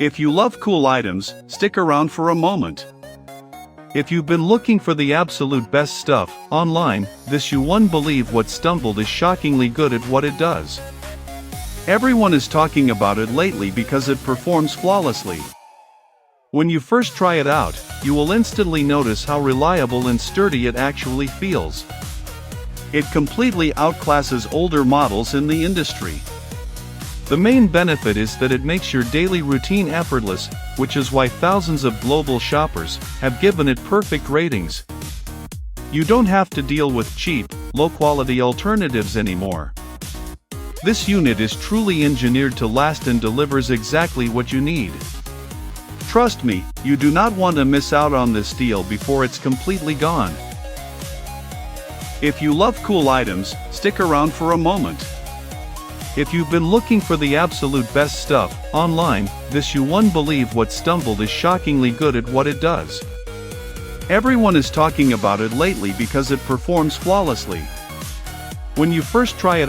If you love cool items, stick around for a moment. If you've been looking for the absolute best stuff online, this you won't believe what stumbled is shockingly good at what it does. Everyone is talking about it lately because it performs flawlessly. When you first try it out, you will instantly notice how reliable and sturdy it actually feels. It completely outclasses older models in the industry. The main benefit is that it makes your daily routine effortless, which is why thousands of global shoppers have given it perfect ratings. You don't have to deal with cheap, low-quality alternatives anymore. This unit is truly engineered to last and delivers exactly what you need. Trust me, you do not want to miss out on this deal before it's completely gone. If you love cool items, stick around for a moment. If you've been looking for the absolute best stuff online, this you won't believe what stumbled is shockingly good at what it does. Everyone is talking about it lately because it performs flawlessly. When you first try it